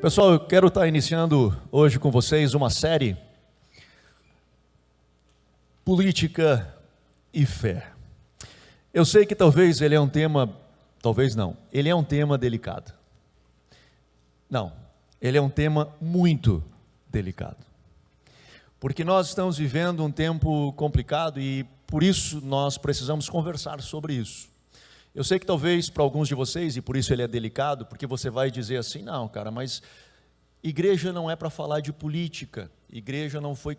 Pessoal, eu quero estar iniciando hoje com vocês uma série Política e Fé. Eu sei que talvez ele é um tema, talvez não, ele é um tema delicado. Não, ele é um tema muito delicado. Porque nós estamos vivendo um tempo complicado e por isso nós precisamos conversar sobre isso. Eu sei que talvez para alguns de vocês, e por isso ele é delicado, porque você vai dizer assim, não, cara, mas igreja não é para falar de política, igreja não foi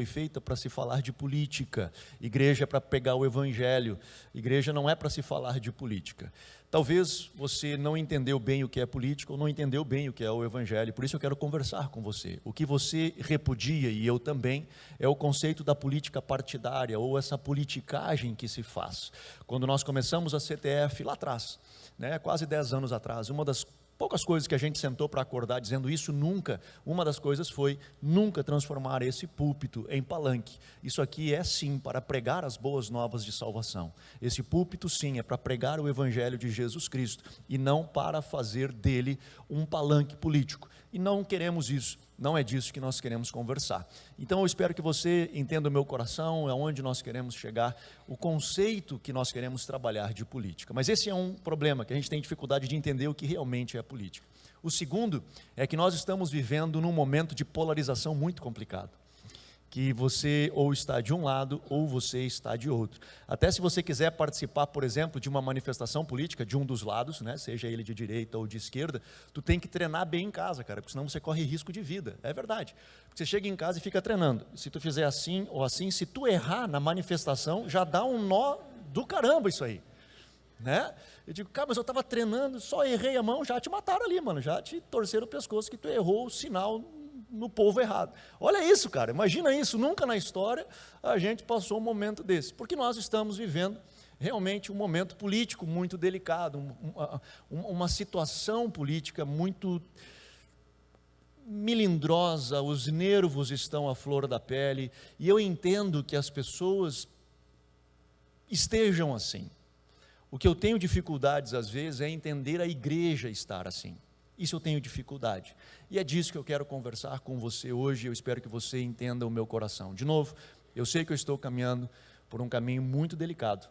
feita para se falar de política, igreja é para pegar o evangelho, igreja não é para se falar de política. Talvez você não entendeu bem o que é política ou não entendeu bem o que é o evangelho, por isso eu quero conversar com você. O que você repudia, e eu também, é o conceito da política partidária, ou essa politicagem que se faz. Quando nós começamos a CTF lá atrás, quase 10 anos atrás, uma das poucas coisas que a gente sentou para acordar dizendo isso nunca, uma das coisas foi nunca transformar esse púlpito em palanque. Isso aqui é sim para pregar as boas novas de salvação. Esse púlpito sim é para pregar o evangelho de Jesus Cristo e não para fazer dele um palanque político. E não queremos isso, não é disso que nós queremos conversar. Então eu espero que você entenda o meu coração, aonde nós queremos chegar, o conceito que nós queremos trabalhar de política. Mas esse é um problema, que a gente tem dificuldade de entender o que realmente é política. O segundo é que nós estamos vivendo num momento de polarização muito complicado, que você ou está de um lado ou você está de outro. Até se você quiser participar, por exemplo, de uma manifestação política de um dos lados, seja ele de direita ou de esquerda, tu tem que treinar bem em casa, cara, porque senão você corre risco de vida, é verdade. Você chega em casa e fica treinando, se tu fizer assim ou assim, se tu errar na manifestação, já dá um nó do caramba isso aí. Eu digo, cara, mas eu estava treinando, só errei a mão, já te mataram ali, mano, já te torceram o pescoço que tu errou o sinal no povo errado. Olha isso, cara, imagina isso, nunca na história a gente passou um momento desse, porque nós estamos vivendo realmente um momento político muito delicado, uma situação política muito melindrosa, os nervos estão à flor da pele, e eu entendo que as pessoas estejam assim. O que eu tenho dificuldades às vezes é entender a igreja estar assim. Isso eu tenho dificuldade. E é disso que eu quero conversar com você hoje. Eu espero que você entenda o meu coração. De novo, eu sei que eu estou caminhando por um caminho muito delicado.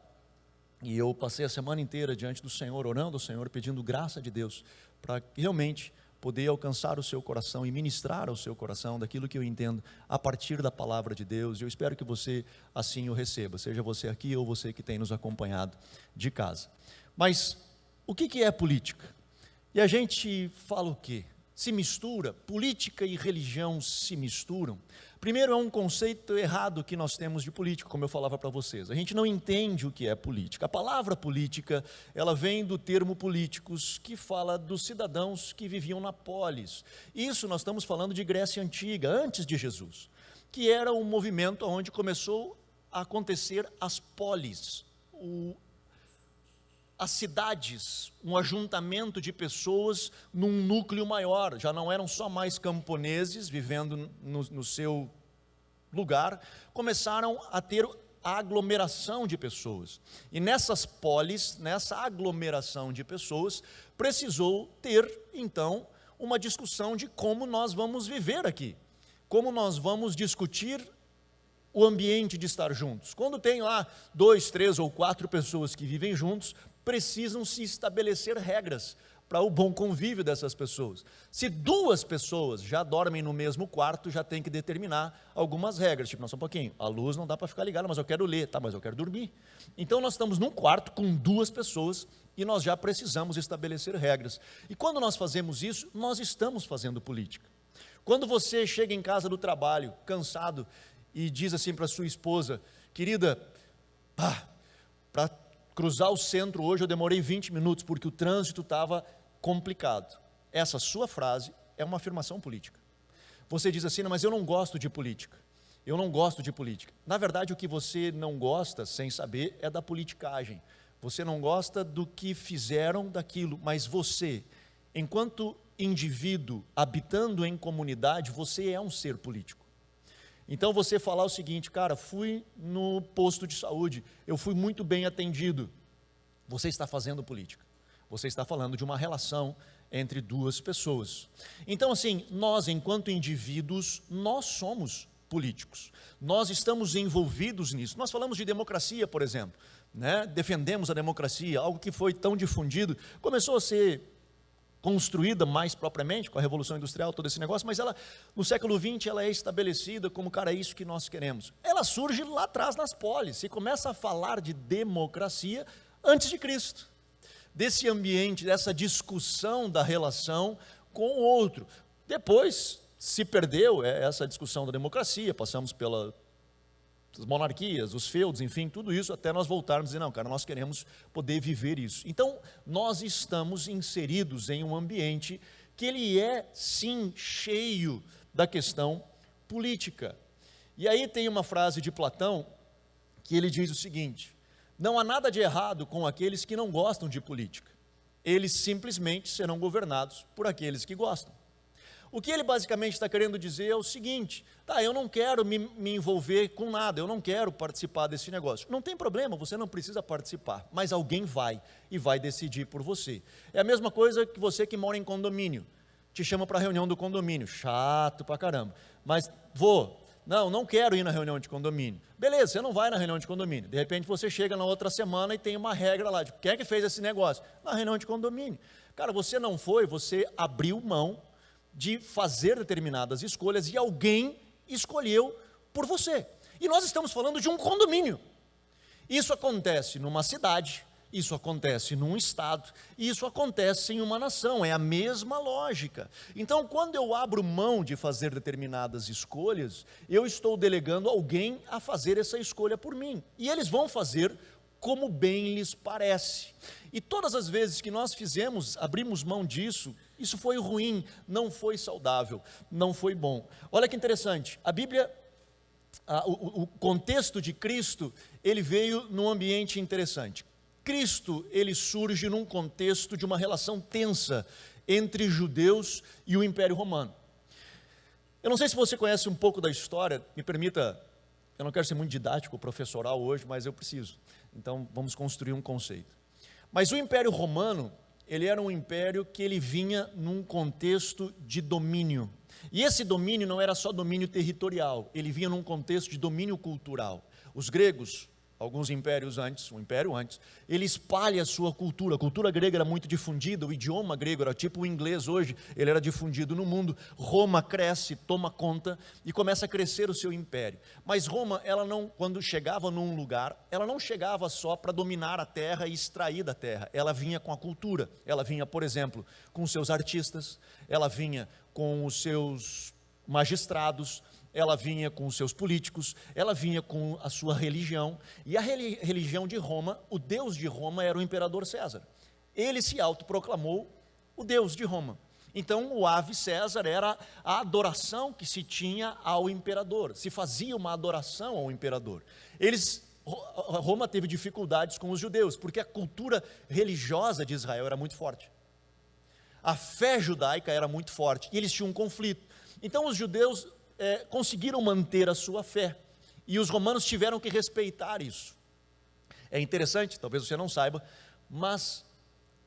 E eu passei a semana inteira diante do Senhor, orando ao Senhor, pedindo graça de Deus, para realmente poder alcançar o seu coração e ministrar ao seu coração daquilo que eu entendo a partir da palavra de Deus. E eu espero que você assim o receba, seja você aqui ou você que tem nos acompanhado de casa. Mas o que é política? E a gente fala o quê? Se mistura, política e religião se misturam. Primeiro é um conceito errado que nós temos de política, como eu falava para vocês. A gente não entende o que é política. A palavra política, ela vem do termo políticos, que fala dos cidadãos que viviam na polis. Isso nós estamos falando de Grécia Antiga, antes de Jesus, que era um movimento onde começou a acontecer as polis, as cidades, um ajuntamento de pessoas num núcleo maior, já não eram só mais camponeses vivendo no seu lugar, começaram a ter a aglomeração de pessoas, e nessas polis, nessa aglomeração de pessoas, precisou ter então uma discussão de como nós vamos viver aqui, como nós vamos discutir o ambiente de estar juntos. Quando tem lá 2, 3 ou 4 pessoas que vivem juntos, precisam se estabelecer regras para o bom convívio dessas pessoas. Se 2 pessoas já dormem no mesmo quarto, já tem que determinar algumas regras, tipo, não, só um pouquinho, a luz não dá para ficar ligada, mas eu quero ler, tá, mas eu quero dormir. Então nós estamos num quarto com 2 pessoas e nós já precisamos estabelecer regras. E quando nós fazemos isso, nós estamos fazendo política. Quando você chega em casa do trabalho, cansado, e diz assim para sua esposa, querida, para cruzar o centro hoje eu demorei 20 minutos, porque o trânsito estava complicado. Essa sua frase é uma afirmação política. Você diz assim, não, mas eu não gosto de política. Eu não gosto de política. Na verdade, o que você não gosta, sem saber, é da politicagem. Você não gosta do que fizeram daquilo, mas você, enquanto indivíduo, habitando em comunidade, você é um ser político. Então você falar o seguinte, cara, fui no posto de saúde, eu fui muito bem atendido. Você está fazendo política. Você está falando de uma relação entre duas pessoas. Então, assim, nós, enquanto indivíduos, nós somos políticos. Nós estamos envolvidos nisso. Nós falamos de democracia, por exemplo, né? Defendemos a democracia, algo que foi tão difundido, começou a ser construída mais propriamente com a Revolução Industrial, todo esse negócio, mas ela, no século XX, ela é estabelecida como, cara, é isso que nós queremos. Ela surge lá atrás nas polis, se começa a falar de democracia antes de Cristo, desse ambiente, dessa discussão da relação com o outro. Depois se perdeu essa discussão da democracia, passamos pelas monarquias, os feudos, enfim, tudo isso, até nós voltarmos e dizer, não, cara, nós queremos poder viver isso. Então, nós estamos inseridos em um ambiente que ele é, sim, cheio da questão política. E aí tem uma frase de Platão, que ele diz o seguinte: não há nada de errado com aqueles que não gostam de política, eles simplesmente serão governados por aqueles que gostam. O que ele basicamente está querendo dizer é o seguinte: tá, eu não quero me envolver com nada, eu não quero participar desse negócio. Não tem problema, você não precisa participar, mas alguém vai e vai decidir por você. É a mesma coisa que você que mora em condomínio, te chama para a reunião do condomínio, chato pra caramba, mas não quero ir na reunião de condomínio. Beleza, você não vai na reunião de condomínio. De repente você chega na outra semana e tem uma regra lá, de quem é que fez esse negócio? Na reunião de condomínio. Cara, você não foi, você abriu mão de fazer determinadas escolhas e alguém escolheu por você. E nós estamos falando de um condomínio. Isso acontece numa cidade, isso acontece num estado, isso acontece em uma nação, é a mesma lógica. Então, quando eu abro mão de fazer determinadas escolhas, eu estou delegando alguém a fazer essa escolha por mim. E eles vão fazer como bem lhes parece. E todas as vezes que nós abrimos mão disso, isso foi ruim, não foi saudável, não foi bom. Olha que interessante, a Bíblia, o contexto de Cristo, ele veio num ambiente interessante. Cristo, ele surge num contexto de uma relação tensa entre judeus e o Império Romano. Eu não sei se você conhece um pouco da história, me permita, eu não quero ser muito didático, professoral hoje, mas eu preciso. Então, vamos construir um conceito. Mas o Império Romano, ele era um império que ele vinha num contexto de domínio. E esse domínio não era só domínio territorial, ele vinha num contexto de domínio cultural. Os gregos, alguns impérios antes, um império antes, ele espalha a sua cultura. A cultura grega era muito difundida, o idioma grego era tipo o inglês hoje, ele era difundido no mundo. Roma cresce, toma conta e começa a crescer o seu império. Mas Roma, ela não, quando chegava num lugar, ela não chegava só para dominar a terra e extrair da terra, ela vinha com a cultura, ela vinha, por exemplo, com os seus artistas, ela vinha com os seus magistrados, ela vinha com os seus políticos, ela vinha com a sua religião, e a religião de Roma, o Deus de Roma era o imperador César. Ele se autoproclamou o Deus de Roma. Então o Ave César era a adoração que se tinha ao imperador, se fazia uma adoração ao imperador. Roma teve dificuldades com os judeus, porque a cultura religiosa de Israel era muito forte. A fé judaica era muito forte, e eles tinham um conflito. Então os judeus conseguiram manter a sua fé, e os romanos tiveram que respeitar isso. É interessante, talvez você não saiba, mas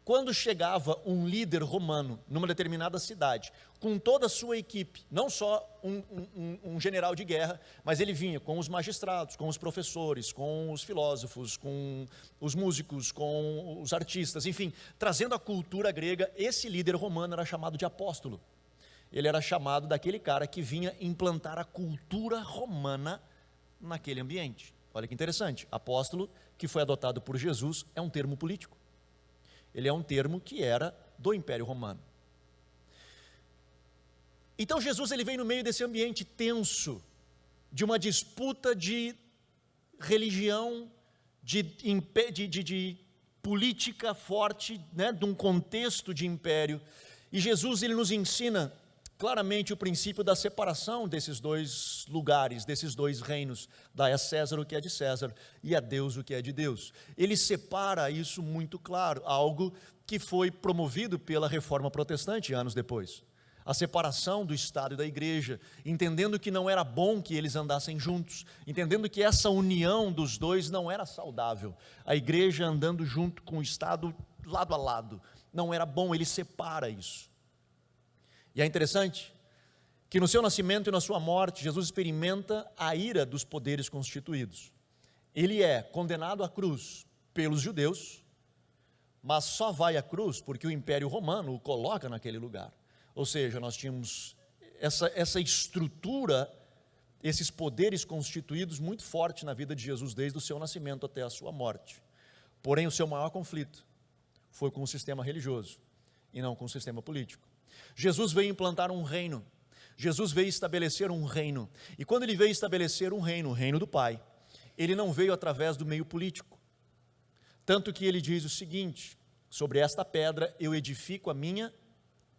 quando chegava um líder romano numa determinada cidade, com toda a sua equipe, não só um general de guerra, mas ele vinha com os magistrados, com os professores, com os filósofos, com os músicos, com os artistas, enfim, trazendo a cultura grega. Esse líder romano era chamado de apóstolo. Ele era chamado daquele cara que vinha implantar a cultura romana naquele ambiente. Olha que interessante, apóstolo, que foi adotado por Jesus, é um termo político. Ele é um termo que era do Império Romano. Então Jesus, ele vem no meio desse ambiente tenso, de uma disputa de religião, de política forte, né, de um contexto de império. E Jesus, ele nos ensina claramente o princípio da separação desses dois lugares, desses dois reinos, dai a César o que é de César e a Deus o que é de Deus. Ele separa isso muito claro, algo que foi promovido pela Reforma Protestante anos depois. A separação do Estado e da Igreja, entendendo que não era bom que eles andassem juntos, entendendo que essa união dos dois não era saudável. A Igreja andando junto com o Estado lado a lado. Não era bom, ele separa isso. E é interessante que no seu nascimento e na sua morte, Jesus experimenta a ira dos poderes constituídos. Ele é condenado à cruz pelos judeus, mas só vai à cruz porque o Império Romano o coloca naquele lugar. Ou seja, nós tínhamos essa estrutura, esses poderes constituídos muito forte na vida de Jesus, desde o seu nascimento até a sua morte. Porém, o seu maior conflito foi com o sistema religioso e não com o sistema político. Jesus veio implantar um reino, Jesus veio estabelecer um reino, e quando ele veio estabelecer um reino, o reino do Pai, ele não veio através do meio político, tanto que ele diz o seguinte: sobre esta pedra eu edifico a minha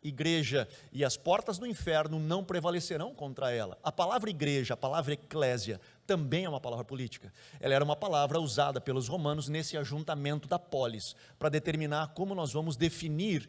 igreja, e as portas do inferno não prevalecerão contra ela. A palavra igreja, a palavra eclésia, também é uma palavra política. Ela era uma palavra usada pelos romanos nesse ajuntamento da polis, para determinar como nós vamos definir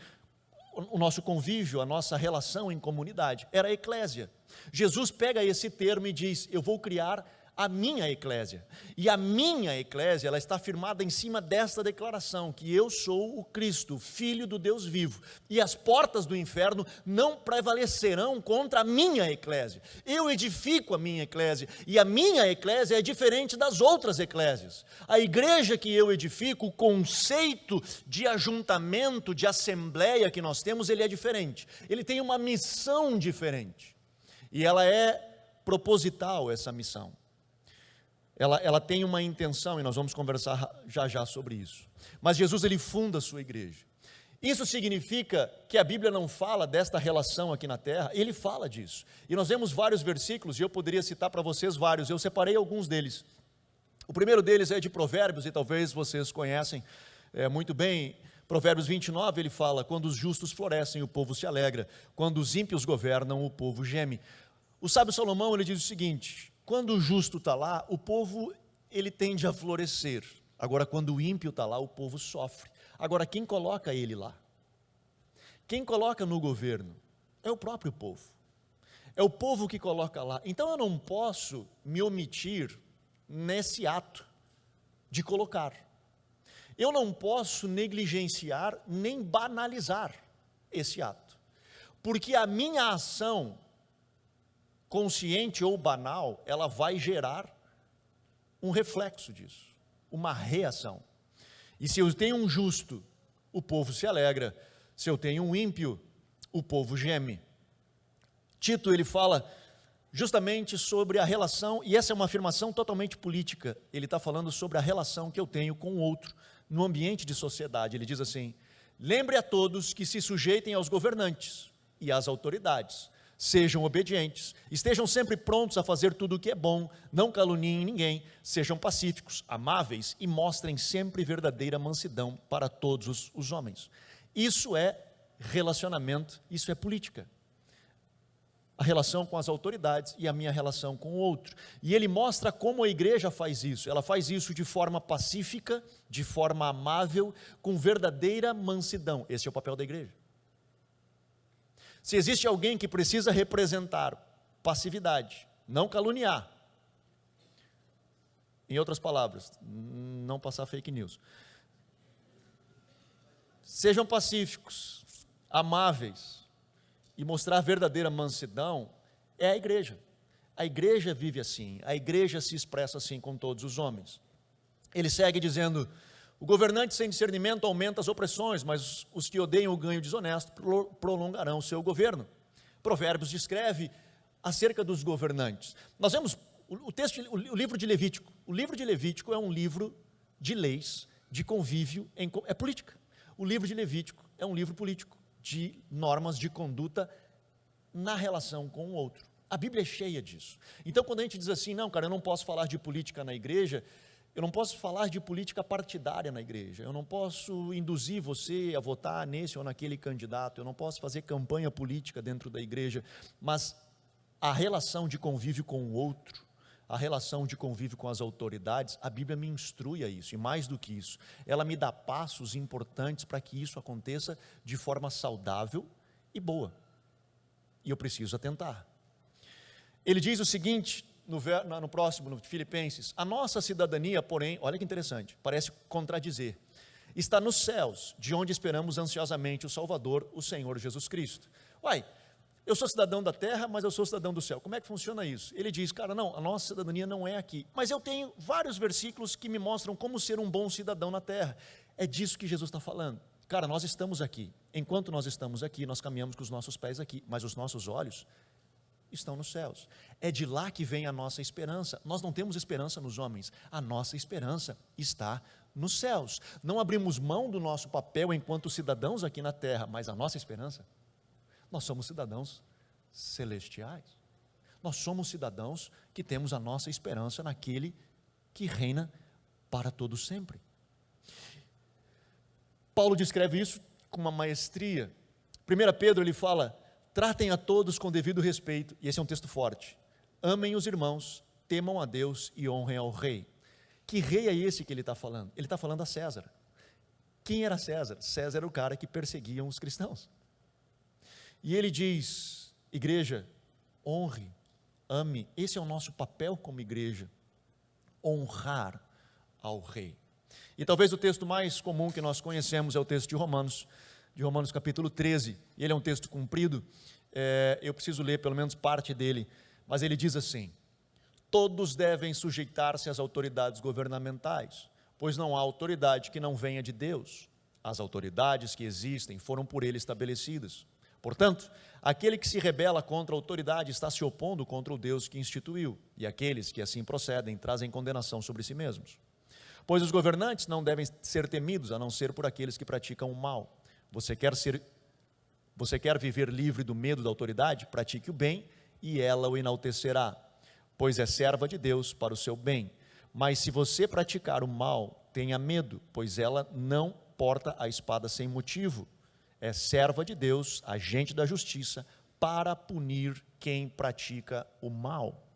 o nosso convívio, a nossa relação em comunidade. Era a eclésia. Jesus pega esse termo e diz: eu vou criar a minha eclésia, e a minha eclésia, ela está firmada em cima desta declaração, que eu sou o Cristo, Filho do Deus vivo, e as portas do inferno não prevalecerão contra a minha eclésia. Eu edifico a minha eclésia, e a minha eclésia é diferente das outras eclésias. A igreja que eu edifico, o conceito de ajuntamento, de assembleia que nós temos, ele é diferente, ele tem uma missão diferente, e ela é proposital, essa missão. Ela tem uma intenção, e nós vamos conversar já sobre isso. Mas Jesus, ele funda a sua igreja. Isso significa que a Bíblia não fala desta relação aqui na terra, ele fala disso. E nós vemos vários versículos, e eu poderia citar para vocês vários, eu separei alguns deles. O primeiro deles é de Provérbios, e talvez vocês conhecem muito bem. Provérbios 29, ele fala: quando os justos florescem, o povo se alegra, quando os ímpios governam, o povo geme. O sábio Salomão, ele diz o seguinte: quando o justo está lá, o povo, ele tende a florescer. Agora, quando o ímpio está lá, o povo sofre. Agora, quem coloca ele lá? Quem coloca no governo? É o próprio povo. É o povo que coloca lá. Então, eu não posso me omitir nesse ato de colocar. Eu não posso negligenciar nem banalizar esse ato. Porque a minha ação, consciente ou banal, ela vai gerar um reflexo disso, uma reação. E se eu tenho um justo, o povo se alegra. Se eu tenho um ímpio, o povo geme. Tito, ele fala justamente sobre a relação, e essa é uma afirmação totalmente política. Ele está falando sobre a relação que eu tenho com o outro no ambiente de sociedade. Ele diz assim: lembre a todos que se sujeitem aos governantes e às autoridades, sejam obedientes, estejam sempre prontos a fazer tudo o que é bom, não caluniem ninguém, sejam pacíficos, amáveis e mostrem sempre verdadeira mansidão para todos os homens. Isso é relacionamento, isso é política. A relação com as autoridades e a minha relação com o outro. E ele mostra como a igreja faz isso. Ela faz isso de forma pacífica, de forma amável, com verdadeira mansidão. Esse é o papel da igreja. Se existe alguém que precisa representar passividade, não caluniar, em outras palavras, não passar fake news, sejam pacíficos, amáveis e mostrar verdadeira mansidão, é a igreja. A igreja vive assim, a igreja se expressa assim com todos os homens. Ele segue dizendo: o governante sem discernimento aumenta as opressões, mas os que odeiam o ganho desonesto prolongarão o seu governo. Provérbios descreve acerca dos governantes. Nós vemos o livro de Levítico. O livro de Levítico é um livro de leis, de convívio, é política. O livro de Levítico é um livro político, de normas de conduta na relação com o outro. A Bíblia é cheia disso. Então, quando a gente diz assim: não, cara, eu não posso falar de política na igreja, eu não posso falar de política partidária na igreja, eu não posso induzir você a votar nesse ou naquele candidato, eu não posso fazer campanha política dentro da igreja, mas a relação de convívio com o outro, a relação de convívio com as autoridades, a Bíblia me instrui a isso, e mais do que isso, ela me dá passos importantes para que isso aconteça de forma saudável e boa, e eu preciso atentar. Ele diz o seguinte, no próximo, no Filipenses: a nossa cidadania, porém, olha que interessante, parece contradizer, está nos céus, de onde esperamos ansiosamente o Salvador, o Senhor Jesus Cristo. Uai, eu sou cidadão da terra, mas eu sou cidadão do céu. Como é que funciona isso? Ele diz, cara, não, a nossa cidadania não é aqui. Mas eu tenho vários versículos que me mostram como ser um bom cidadão na terra. É disso que Jesus está falando. Cara, nós estamos aqui. Enquanto nós estamos aqui, nós caminhamos com os nossos pés aqui, mas os nossos olhos estão nos céus. É de lá que vem a nossa esperança. Nós não temos esperança nos homens. A nossa esperança está nos céus. Não abrimos mão do nosso papel enquanto cidadãos aqui na terra, mas a nossa esperança, nós somos cidadãos celestiais. Nós somos cidadãos que temos a nossa esperança naquele que reina para todo sempre. Paulo descreve isso com uma maestria. 1 Pedro ele fala, tratem a todos com devido respeito, e esse é um texto forte. Amem os irmãos, temam a Deus e honrem ao rei. Que rei é esse que ele está falando? Ele está falando a César. Quem era César? César era o cara que perseguia os cristãos. E ele diz, igreja, honre, ame, esse é o nosso papel como igreja, honrar ao rei. E talvez o texto mais comum que nós conhecemos é o texto de Romanos capítulo 13, e ele é um texto comprido, eu preciso ler pelo menos parte dele, mas ele diz assim, todos devem sujeitar-se às autoridades governamentais, pois não há autoridade que não venha de Deus, as autoridades que existem foram por ele estabelecidas. Portanto, aquele que se rebela contra a autoridade está se opondo contra o Deus que instituiu, e aqueles que assim procedem trazem condenação sobre si mesmos. Pois os governantes não devem ser temidos, a não ser por aqueles que praticam o mal. Você quer viver livre do medo da autoridade? Pratique o bem, e ela o enaltecerá, pois é serva de Deus para o seu bem. Mas se você praticar o mal, tenha medo, pois ela não porta a espada sem motivo. É serva de Deus, agente da justiça, para punir quem pratica o mal.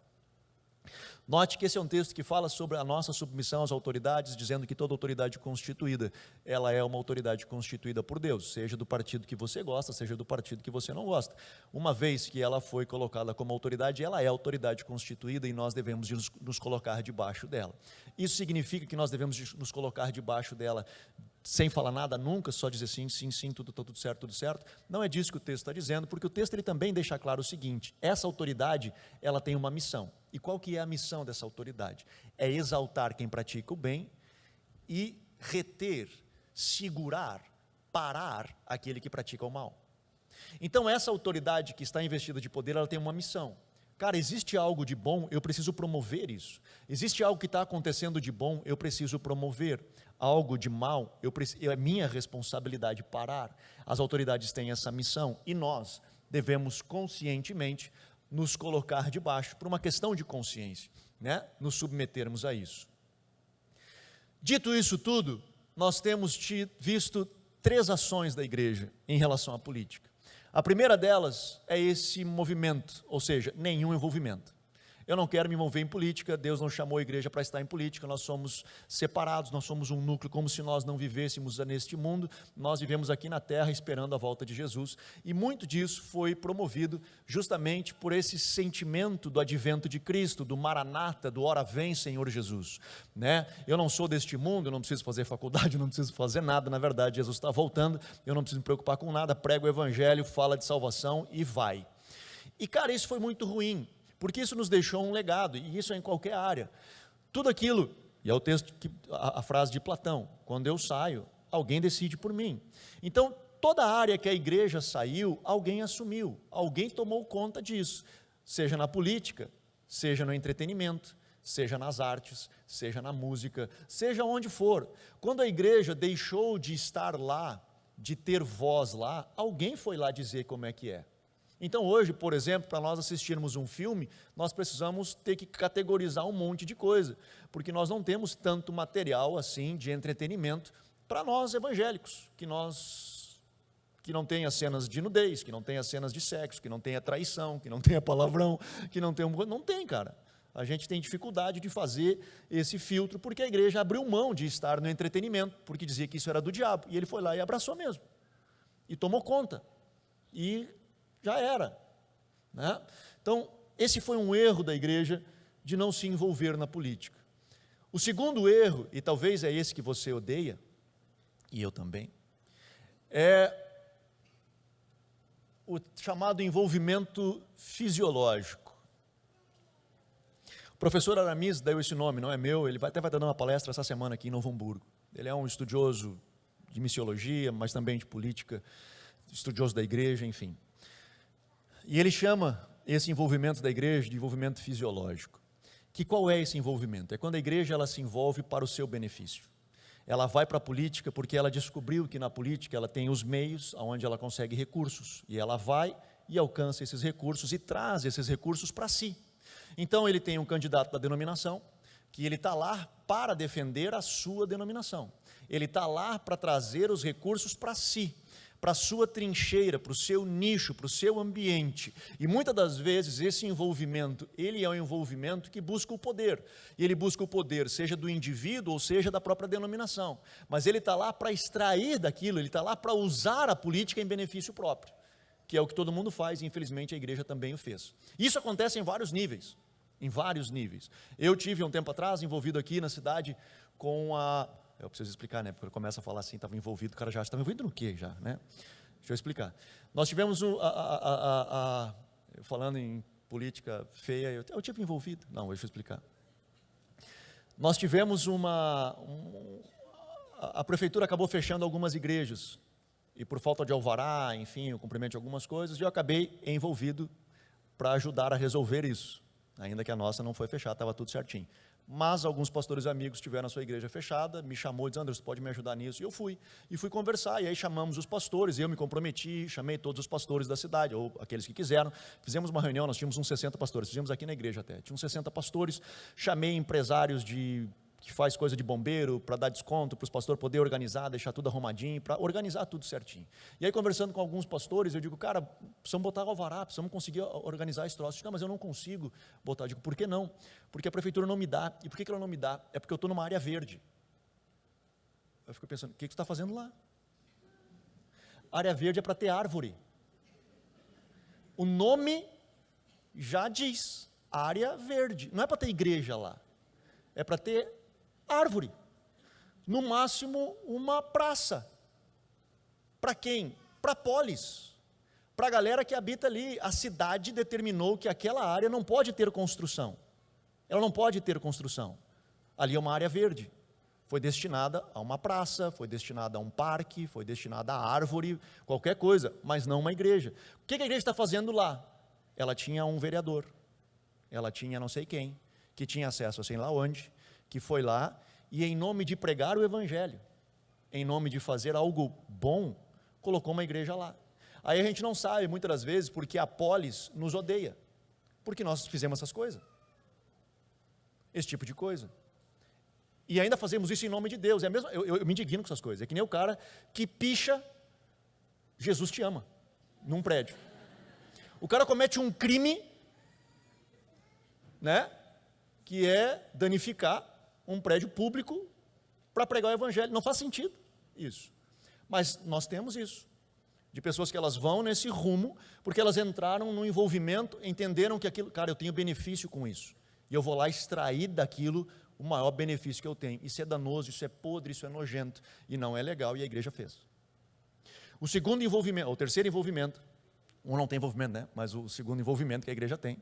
Note que esse é um texto que fala sobre a nossa submissão às autoridades, dizendo que toda autoridade constituída, ela é uma autoridade constituída por Deus, seja do partido que você gosta, seja do partido que você não gosta. Uma vez que ela foi colocada como autoridade, ela é autoridade constituída e nós devemos nos colocar debaixo dela. Isso significa que nós devemos nos colocar debaixo dela sem falar nada nunca, só dizer sim, sim, sim, tudo certo, tudo certo. Não é disso que o texto está dizendo, porque o texto ele também deixa claro o seguinte, essa autoridade, ela tem uma missão. E qual que é a missão dessa autoridade? É exaltar quem pratica o bem e reter, segurar, parar aquele que pratica o mal. Então essa autoridade que está investida de poder, ela tem uma missão. Cara, existe algo de bom, eu preciso promover isso. Existe algo que está acontecendo de bom, eu preciso promover. Algo de mal, é minha responsabilidade parar. As autoridades têm essa missão e nós devemos conscientemente nos colocar debaixo, por uma questão de consciência, né? Nos submetermos a isso. Dito isso tudo, nós temos visto 3 ações da igreja em relação à política. A primeira delas é esse movimento, ou seja, nenhum envolvimento. Eu não quero me envolver em política, Deus não chamou a igreja para estar em política, nós somos separados, nós somos um núcleo, como se nós não vivêssemos neste mundo, nós vivemos aqui na terra esperando a volta de Jesus, e muito disso foi promovido justamente por esse sentimento do advento de Cristo, do Maranata, do ora vem Senhor Jesus, né? Eu não sou deste mundo, eu não preciso fazer faculdade, eu não preciso fazer nada, na verdade Jesus está voltando, eu não preciso me preocupar com nada, prego o evangelho, fala de salvação e vai. E cara, isso foi muito ruim, porque isso nos deixou um legado, e isso é em qualquer área. Tudo aquilo, e é o texto, a frase de Platão, quando eu saio, alguém decide por mim. Então, toda a área que a igreja saiu, alguém assumiu, alguém tomou conta disso, seja na política, seja no entretenimento, seja nas artes, seja na música, seja onde for. Quando a igreja deixou de estar lá, de ter voz lá, alguém foi lá dizer como é que é. Então hoje, por exemplo, para nós assistirmos um filme, nós precisamos ter que categorizar um monte de coisa, porque nós não temos tanto material assim de entretenimento para nós evangélicos, que não tenha cenas de nudez, que não tenha cenas de sexo, que não tenha traição, que não tenha palavrão, que não tenha... Não tem, cara. A gente tem dificuldade de fazer esse filtro, porque a igreja abriu mão de estar no entretenimento, porque dizia que isso era do diabo, e ele foi lá e abraçou mesmo, e tomou conta, e já era, né? Então, esse foi um erro da igreja de não se envolver na política. O segundo erro, e talvez é esse que você odeia, e eu também, é o chamado envolvimento fisiológico. O professor Aramis deu esse nome, não é meu, ele até vai dar uma palestra essa semana aqui em Novo Hamburgo. Ele é um estudioso de missiologia, mas também de política, estudioso da igreja, enfim. E ele chama esse envolvimento da igreja de envolvimento fisiológico. Que qual é esse envolvimento? É quando a igreja ela se envolve para o seu benefício. Ela vai para a política porque ela descobriu que na política ela tem os meios onde ela consegue recursos. E ela vai e alcança esses recursos e traz esses recursos para si. Então ele tem um candidato da denominação, que ele está lá para defender a sua denominação. Ele está lá para trazer os recursos para si, para a sua trincheira, para o seu nicho, para o seu ambiente. E muitas das vezes esse envolvimento, ele é um envolvimento que busca o poder. E ele busca o poder, seja do indivíduo ou seja da própria denominação. Mas ele está lá para extrair daquilo, ele está lá para usar a política em benefício próprio. Que é o que todo mundo faz e infelizmente a igreja também o fez. Isso acontece em vários níveis. Em vários níveis. Eu tive um tempo atrás envolvido aqui na cidade com a... Eu preciso explicar, né? Porque ele começa a falar assim, estava envolvido, o cara já estava envolvido no quê já, né? Deixa eu explicar. Nós tivemos, falando em política feia, eu tive envolvido. Não, deixa eu explicar. Nós tivemos a prefeitura acabou fechando algumas igrejas, e por falta de alvará, enfim, o cumprimento de algumas coisas, eu acabei envolvido para ajudar a resolver isso. Ainda que a nossa não foi fechada, estava tudo certinho. Mas alguns pastores amigos tiveram a sua igreja fechada, me chamou e disse, Anderson, pode me ajudar nisso? E eu fui. E fui conversar, e aí chamamos os pastores, eu me comprometi, chamei todos os pastores da cidade, ou aqueles que quiseram. Fizemos uma reunião, nós tínhamos uns 60 pastores, fizemos aqui na igreja até. Tinha uns 60 pastores, chamei empresários que faz coisa de bombeiro, para dar desconto, para os pastores poderem organizar, deixar tudo arrumadinho, para organizar tudo certinho. E aí, conversando com alguns pastores, eu digo, cara, precisamos botar o alvará, precisamos conseguir organizar esse troço. Não, mas eu não consigo botar. Eu digo, por que não? Porque a prefeitura não me dá. E por que ela não me dá? É porque eu estou numa área verde. Eu fico pensando, o que você está fazendo lá? Área verde é para ter árvore. O nome já diz, área verde. Não é para ter igreja lá. É para ter árvore, no máximo uma praça. Para quem? Para polis, para a galera que habita ali. A cidade determinou que aquela área não pode ter construção, ela não pode ter construção, ali é uma área verde, foi destinada a uma praça, foi destinada a um parque, foi destinada a árvore, qualquer coisa, mas não uma igreja. O que a igreja está fazendo lá? Ela tinha um vereador, ela tinha não sei quem, que tinha acesso a sei lá onde, que foi lá e em nome de pregar o evangelho, em nome de fazer algo bom, colocou uma igreja lá. Aí a gente não sabe muitas das vezes porque a polis nos odeia, porque nós fizemos essas coisas, esse tipo de coisa, e ainda fazemos isso em nome de Deus. É mesmo, eu me indigno com essas coisas. É que nem o cara que picha Jesus te ama num prédio. O cara comete um crime, né, que é danificar um prédio público para pregar o evangelho. Não faz sentido isso. Mas nós temos isso, de pessoas que elas vão nesse rumo, porque elas entraram no envolvimento, entenderam que aquilo, cara, eu tenho benefício com isso, e eu vou lá extrair daquilo o maior benefício que eu tenho. Isso é danoso, isso é podre, isso é nojento, e não é legal, e a igreja fez. O segundo envolvimento, o terceiro envolvimento, um não tem envolvimento, né? Mas o segundo envolvimento que a igreja tem,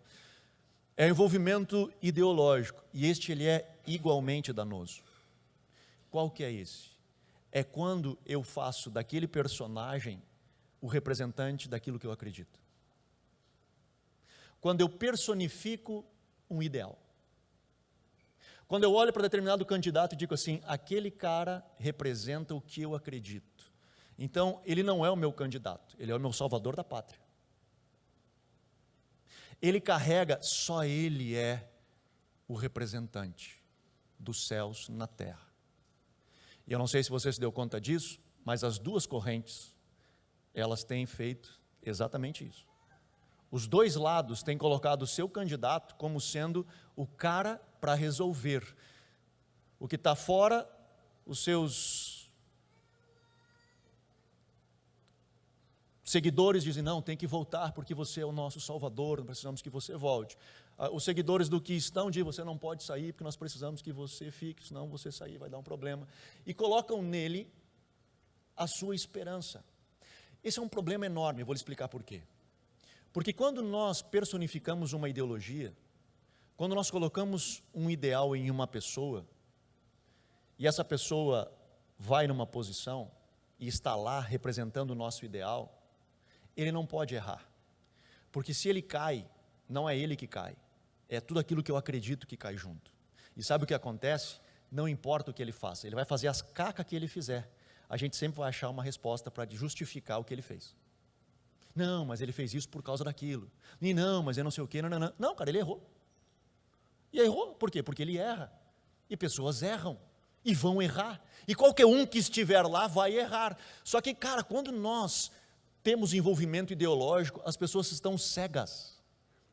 é o envolvimento ideológico, e este ele é igualmente danoso. Qual que é esse? É quando eu faço daquele personagem o representante daquilo que eu acredito. Quando eu personifico um ideal. Quando eu olho para determinado candidato e digo assim, aquele cara representa o que eu acredito. Então, ele não é o meu candidato, ele é o meu salvador da pátria. Ele carrega, só ele é o representante dos céus na terra. E eu não sei se você se deu conta disso, mas as duas correntes, elas têm feito exatamente isso. Os dois lados têm colocado o seu candidato como sendo o cara para resolver. O que está fora, os seus seguidores dizem, não, tem que voltar porque você é o nosso salvador, não precisamos que você volte. Os seguidores do que estão dizem, você não pode sair porque nós precisamos que você fique, senão você sair vai dar um problema. E colocam nele a sua esperança. Esse é um problema enorme, eu vou lhe explicar por quê. Porque quando nós personificamos uma ideologia, quando nós colocamos um ideal em uma pessoa, e essa pessoa vai numa posição e está lá representando o nosso ideal, ele não pode errar. Porque se ele cai, não é ele que cai, é tudo aquilo que eu acredito que cai junto. E sabe o que acontece? Não importa o que ele faça, ele vai fazer as cacas que ele fizer, a gente sempre vai achar uma resposta para justificar o que ele fez. Não, mas ele fez isso por causa daquilo. E não, mas eu não sei o quê. Não. Não, cara, ele errou. E errou, por quê? Porque ele erra. E pessoas erram. E vão errar. E qualquer um que estiver lá vai errar. Só que, cara, quando nós temos envolvimento ideológico, as pessoas estão cegas.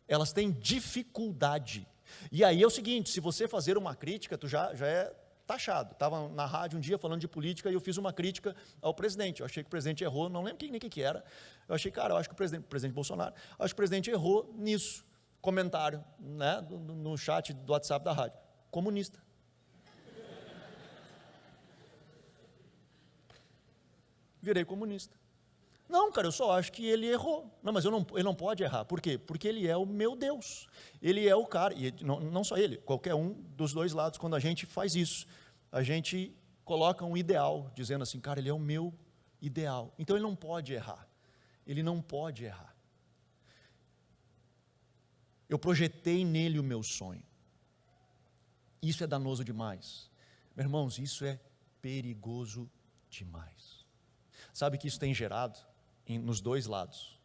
Elas têm dificuldade. E aí é o seguinte, se você fazer uma crítica, tu já é taxado. Estava na rádio um dia falando de política e eu fiz uma crítica ao presidente. Eu achei que o presidente errou, não lembro nem o que era. Eu achei, cara, eu acho que o presidente Bolsonaro, acho que o presidente errou nisso. Comentário, né, no chat do WhatsApp da rádio. Comunista. Virei comunista. Não, cara, eu só acho que ele errou. Não, mas ele não pode errar. Por quê? Porque ele é o meu Deus. Ele é o cara, e não só ele, qualquer um dos dois lados, quando a gente faz isso, a gente coloca um ideal, dizendo assim, cara, ele é o meu ideal. Então ele não pode errar. Ele não pode errar. Eu projetei nele o meu sonho. Isso é danoso demais. Meus irmãos, isso é perigoso demais. Sabe o que isso tem gerado? Nos dois lados.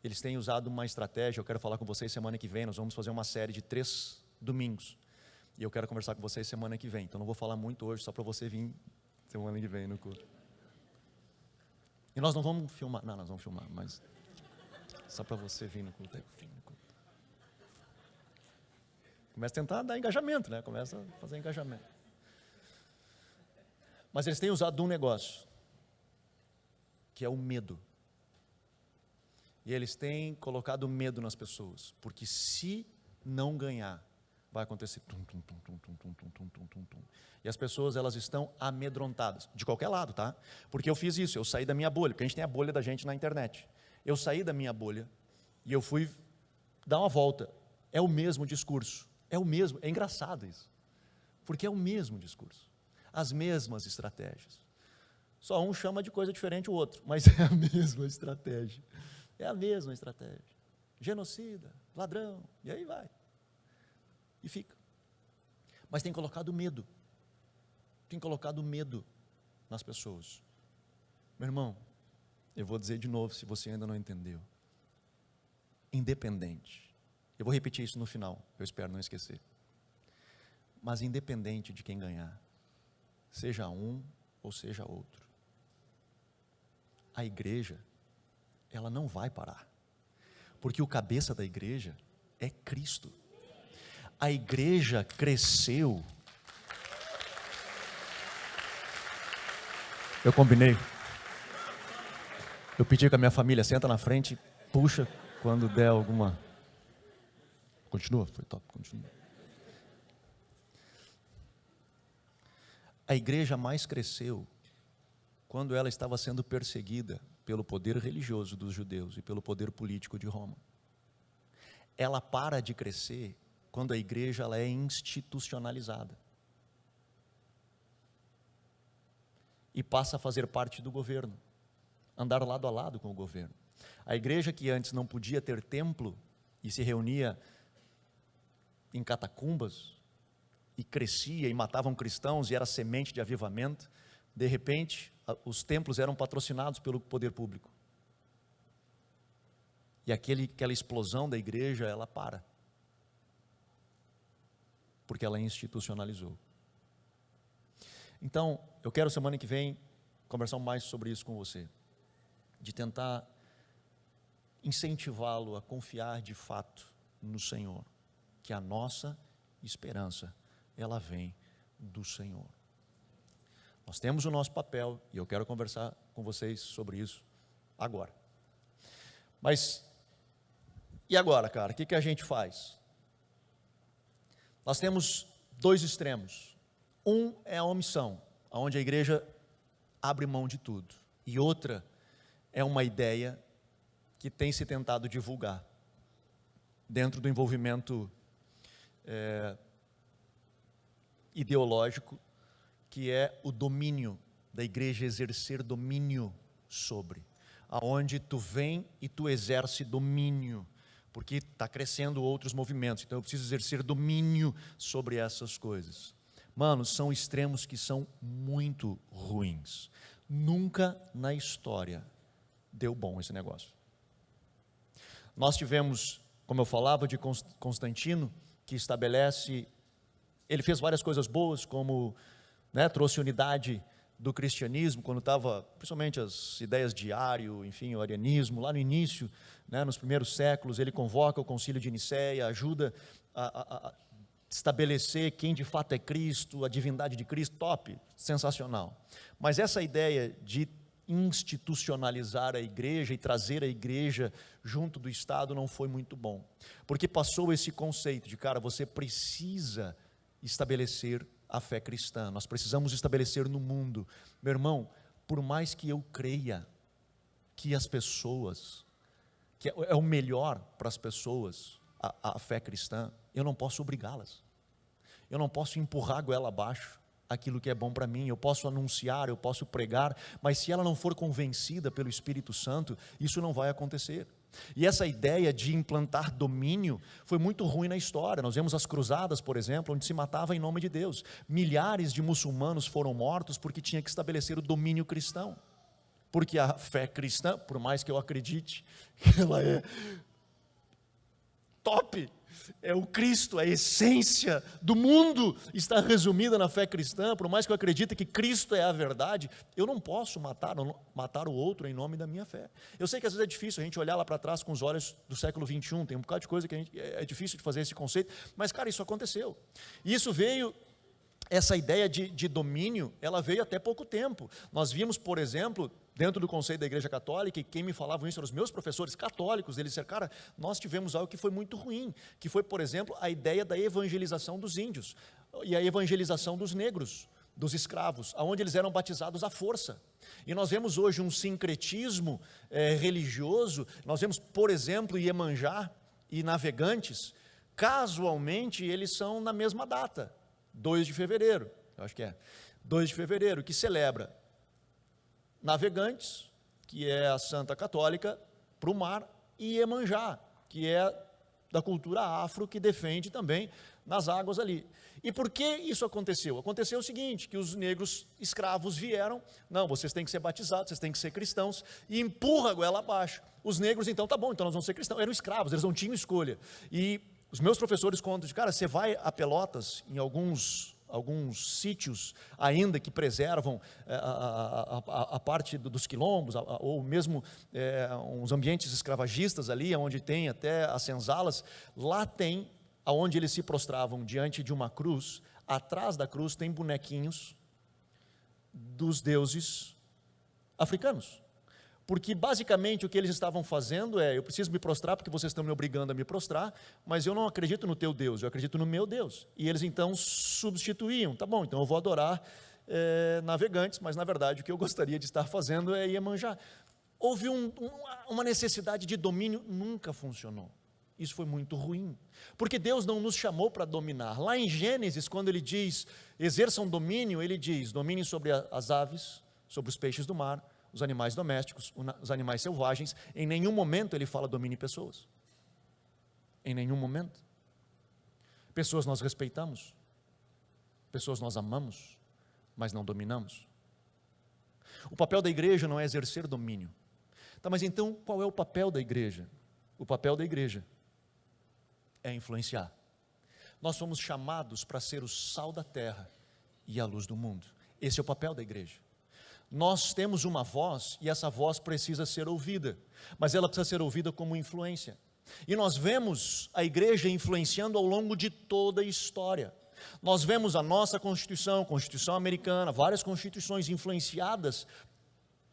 Eles têm usado uma estratégia, eu quero falar com vocês semana que vem, nós vamos fazer uma série de 3 domingos. E eu quero conversar com vocês semana que vem. Então não vou falar muito hoje, só para você vir semana que vem no culto. E nós não vamos filmar, não, nós vamos filmar, mas só para você vir no culto. Começa a tentar dar engajamento, né? Começa a fazer engajamento. Mas eles têm usado um negócio, que é o medo. E eles têm colocado medo nas pessoas, porque se não ganhar, vai acontecer tum, tum, tum, tum, tum, tum, tum, tum, tum, tum, tum. E as pessoas, elas estão amedrontadas, de qualquer lado, tá? Porque eu fiz isso, eu saí da minha bolha, porque a gente tem a bolha da gente na internet. Eu saí da minha bolha e eu fui dar uma volta. É o mesmo discurso, é o mesmo, é engraçado isso, porque é o mesmo discurso, as mesmas estratégias. Só um chama de coisa diferente o outro, mas é a mesma estratégia. É a mesma estratégia. Genocida, ladrão, e aí vai. E fica. Mas tem colocado medo. Tem colocado medo nas pessoas. Meu irmão, eu vou dizer de novo, se você ainda não entendeu. Independente. Eu vou repetir isso no final, eu espero não esquecer. Mas independente de quem ganhar, seja um ou seja outro, a igreja, ela não vai parar, porque o cabeça da igreja é Cristo. A igreja cresceu. Eu combinei. Eu pedi com a minha família, senta na frente, puxa quando der alguma. Continua, foi top, continua. A igreja mais cresceu quando ela estava sendo perseguida pelo poder religioso dos judeus e pelo poder político de Roma. Ela para de crescer quando a igreja ela é institucionalizada e passa a fazer parte do governo, andar lado a lado com o governo. A igreja que antes não podia ter templo e se reunia em catacumbas e crescia e matavam cristãos e era semente de avivamento, de repente os templos eram patrocinados pelo poder público. E aquela explosão da igreja, ela para. Porque ela institucionalizou. Então, eu quero semana que vem conversar mais sobre isso com você. De tentar incentivá-lo a confiar de fato no Senhor. Que a nossa esperança, ela vem do Senhor. Nós temos o nosso papel, e eu quero conversar com vocês sobre isso agora. Mas, e agora, cara, o que a gente faz? Nós temos 2 extremos. Um é a omissão, onde a igreja abre mão de tudo. E outra é uma ideia que tem se tentado divulgar dentro do envolvimento ideológico, que é o domínio da igreja, exercer domínio sobre, aonde tu vem e tu exerce domínio, porque está crescendo outros movimentos, então eu preciso exercer domínio sobre essas coisas. Mano, são extremos que são muito ruins. Nunca na história deu bom esse negócio. Nós tivemos, como eu falava, de Constantino, que estabelece, ele fez várias coisas boas, como trouxe unidade do cristianismo, quando estava, principalmente as ideias de Ário, enfim, o arianismo, lá no início, nos primeiros séculos, ele convoca o concílio de Nicéia, ajuda a estabelecer quem de fato é Cristo, a divindade de Cristo, top, sensacional. Mas essa ideia de institucionalizar a igreja e trazer a igreja junto do Estado não foi muito bom, porque passou esse conceito de, cara, você precisa estabelecer a fé cristã, nós precisamos estabelecer no mundo. Meu irmão, por mais que eu creia que as pessoas, que é o melhor para as pessoas, a fé cristã, eu não posso obrigá-las, eu não posso empurrar a goela abaixo aquilo que é bom para mim. Eu posso anunciar, eu posso pregar, mas se ela não for convencida pelo Espírito Santo, isso não vai acontecer. E essa ideia de implantar domínio foi muito ruim na história. Nós vemos as cruzadas, por exemplo, onde se matava em nome de Deus. Milhares de muçulmanos foram mortos porque tinha que estabelecer o domínio cristão, porque a fé cristã, por mais que eu acredite que ela é top, é o Cristo, a essência do mundo está resumida na fé cristã. Por mais que eu acredite que Cristo é a verdade, eu não posso matar o outro em nome da minha fé. Eu sei que às vezes é difícil a gente olhar lá para trás com os olhos do século 21, tem um bocado de coisa que é difícil de fazer esse conceito, mas cara, isso aconteceu, e isso veio, essa ideia de domínio, ela veio até pouco tempo. Nós vimos, por exemplo, dentro do conceito da Igreja Católica, e quem me falava isso eram os meus professores católicos, eles disseram, cara, nós tivemos algo que foi muito ruim, que foi, por exemplo, a ideia da evangelização dos índios, e a evangelização dos negros, dos escravos, aonde eles eram batizados à força. E nós vemos hoje um sincretismo religioso. Nós vemos, por exemplo, Iemanjá e Navegantes, casualmente eles são na mesma data, 2 de fevereiro, eu acho que é 2 de fevereiro, que celebra Navegantes, que é a santa católica para o mar, e Iemanjá, que é da cultura afro, que defende também nas águas ali. E por que isso aconteceu? Aconteceu o seguinte, que os negros escravos vieram, não, vocês têm que ser batizados, vocês têm que ser cristãos, e empurra a goela abaixo. Os negros, então, tá bom, então nós vamos ser cristãos. Eram escravos, eles não tinham escolha. E os meus professores contam de, cara, você vai a Pelotas, em alguns sítios ainda que preservam a parte dos quilombos, ou mesmo uns ambientes escravagistas ali, onde tem até as senzalas, lá tem, onde eles se prostravam diante de uma cruz, atrás da cruz tem bonequinhos dos deuses africanos. Porque basicamente o que eles estavam fazendo eu preciso me prostrar porque vocês estão me obrigando a me prostrar, mas eu não acredito no teu Deus, eu acredito no meu Deus. E eles então substituíam, tá bom, então eu vou adorar Navegantes, mas na verdade o que eu gostaria de estar fazendo é Iemanjá. Houve uma necessidade de domínio, nunca funcionou. Isso foi muito ruim, porque Deus não nos chamou para dominar. Lá em Gênesis, quando ele diz, exerçam domínio, ele diz, domine sobre as aves, sobre os peixes do mar, os animais domésticos, os animais selvagens. Em nenhum momento ele fala domine pessoas, em nenhum momento. Pessoas nós respeitamos, pessoas nós amamos, mas não dominamos. O papel da igreja não é exercer domínio. Tá, mas então qual é o papel da igreja? O papel da igreja é influenciar. Nós somos chamados para ser o sal da terra e a luz do mundo. Esse é o papel da igreja. Nós temos uma voz e essa voz precisa ser ouvida, mas ela precisa ser ouvida como influência. E nós vemos a igreja influenciando ao longo de toda a história. Nós vemos a nossa Constituição, Constituição americana, várias constituições influenciadas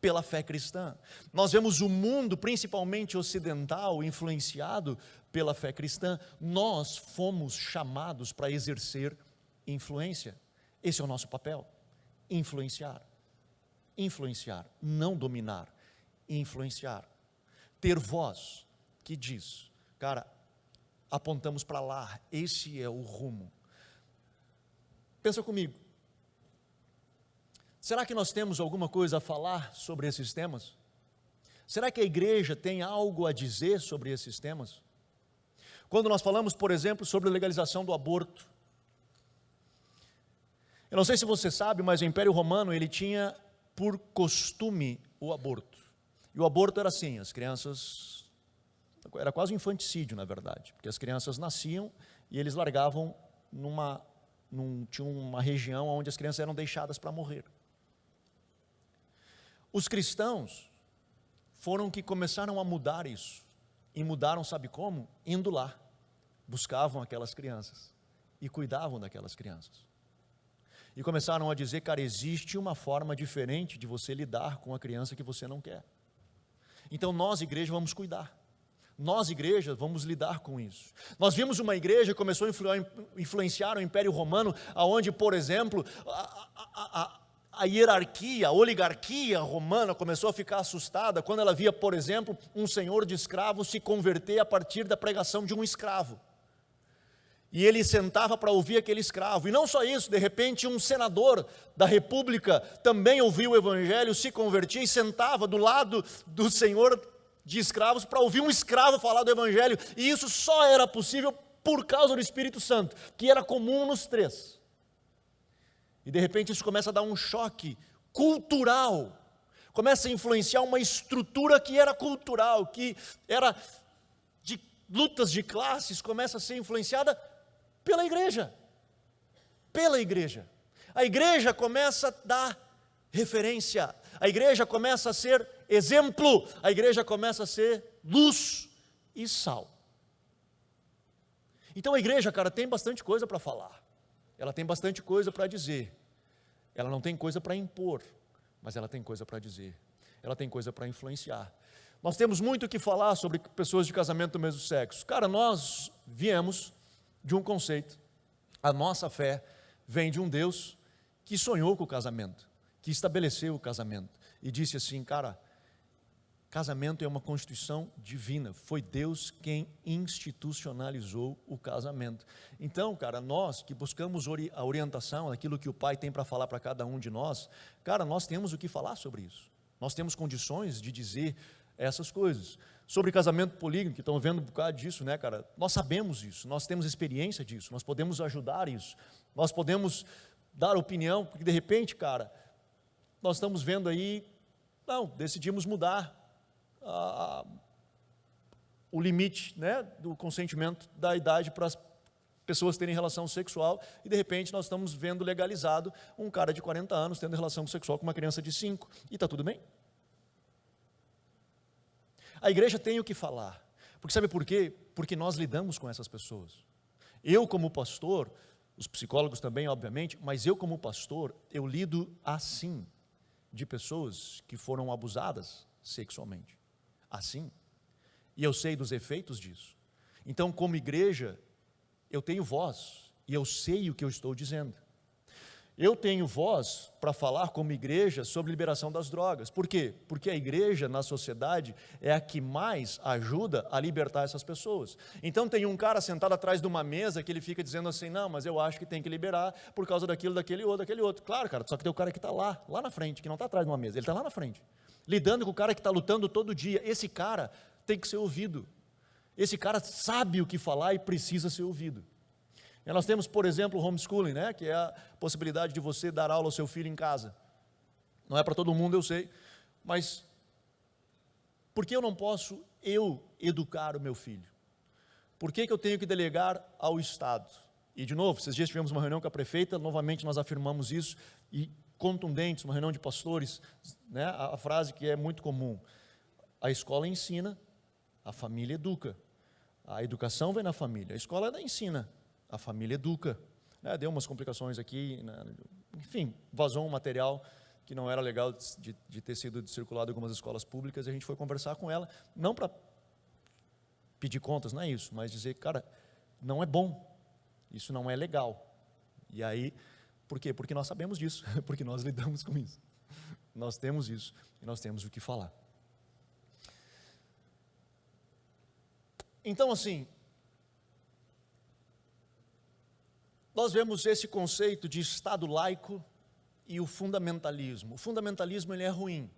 pela fé cristã. Nós vemos o mundo, principalmente ocidental, influenciado pela fé cristã. Nós fomos chamados para exercer influência. Esse é o nosso papel, influenciar. influenciar, não dominar, influenciar. Ter voz que diz, cara, apontamos para lá, esse é o rumo. Pensa comigo, será que nós temos alguma coisa a falar sobre esses temas? Será que a igreja tem algo a dizer sobre esses temas? Quando nós falamos, por exemplo, sobre a legalização do aborto, eu não sei se você sabe, mas o Império Romano, ele tinha por costume o aborto. E o aborto era assim, as crianças, era quase um infanticídio, na verdade, porque as crianças nasciam e eles largavam tinha uma região onde as crianças eram deixadas para morrer. Os cristãos foram que começaram a mudar isso, e mudaram, sabe como? Indo lá, buscavam aquelas crianças, e cuidavam daquelas crianças. E começaram a dizer, cara, existe uma forma diferente de você lidar com a criança que você não quer. Então nós, igreja, vamos cuidar. Nós, igreja, vamos lidar com isso. Nós vimos uma igreja que começou a influenciar o Império Romano, onde, por exemplo, a hierarquia, a oligarquia romana começou a ficar assustada quando ela via, por exemplo, um senhor de escravos se converter a partir da pregação de um escravo. E ele sentava para ouvir aquele escravo. E não só isso, de repente um senador da república também ouvia o evangelho, se convertia e sentava do lado do senhor de escravos para ouvir um escravo falar do evangelho. E isso só era possível por causa do Espírito Santo, que era comum nos três. E de repente isso começa a dar um choque cultural. Começa a influenciar uma estrutura que era cultural, que era de lutas de classes, começa a ser influenciada pela igreja. Pela igreja. A igreja começa a dar referência. A igreja começa a ser exemplo. A igreja começa a ser luz e sal. Então a igreja, cara, tem bastante coisa para falar. Ela tem bastante coisa para dizer. Ela não tem coisa para impor, mas ela tem coisa para dizer. Ela tem coisa para influenciar. Nós temos muito o que falar sobre pessoas de casamento do mesmo sexo. Cara, nós viemos de um conceito. A nossa fé vem de um Deus que sonhou com o casamento, que estabeleceu o casamento e disse assim, cara, casamento é uma constituição divina, foi Deus quem institucionalizou o casamento. Então, cara, nós que buscamos a orientação, aquilo que o Pai tem para falar para cada um de nós, cara, nós temos o que falar sobre isso. Nós temos condições de dizer essas coisas. Sobre casamento polígamo, que estão vendo um bocado disso, né, cara? Nós sabemos isso, nós temos experiência disso, nós podemos ajudar isso, nós podemos dar opinião, porque de repente, cara, nós estamos vendo aí, não, decidimos mudar o limite, né, do consentimento da idade para as pessoas terem relação sexual, e de repente nós estamos vendo legalizado um cara de 40 anos tendo relação sexual com uma criança de 5, e está tudo bem? A igreja tem o que falar, porque sabe por quê? Porque nós lidamos com essas pessoas. Eu como pastor, os psicólogos também obviamente, mas eu como pastor, eu lido assim, de pessoas que foram abusadas sexualmente, assim, e eu sei dos efeitos disso. Então como igreja, eu tenho voz, e eu sei o que eu estou dizendo. Eu tenho voz para falar como igreja sobre liberação das drogas. Por quê? Porque a igreja na sociedade é a que mais ajuda a libertar essas pessoas. Então tem um cara sentado atrás de uma mesa que ele fica dizendo assim, não, mas eu acho que tem que liberar por causa daquilo, daquele outro. Claro, cara, só que tem o cara que está lá na frente, que não está atrás de uma mesa, ele está lá na frente, lidando com o cara que está lutando todo dia. Esse cara tem que ser ouvido. Esse cara sabe o que falar e precisa ser ouvido. E nós temos, por exemplo, o homeschooling, né, que é a possibilidade de você dar aula ao seu filho em casa. Não é para todo mundo, eu sei, mas por que eu não posso educar o meu filho? Por que eu tenho que delegar ao Estado? E de novo, esses dias tivemos uma reunião com a prefeita, novamente nós afirmamos isso, e contundentes, uma reunião de pastores, né, a frase que é muito comum, a escola ensina, a família educa. A educação vem na família, a escola ensina. A família educa, né? Deu umas complicações aqui, né? Enfim, vazou um material que não era legal de ter sido circulado em algumas escolas públicas, e a gente foi conversar com ela, não para pedir contas, não é isso, mas dizer, cara, não é bom, isso não é legal. E aí, por quê? Porque nós sabemos disso, porque nós lidamos com isso. Nós temos isso e nós temos o que falar. Então, assim, nós vemos esse conceito de Estado laico e o fundamentalismo. O fundamentalismo, ele é ruim.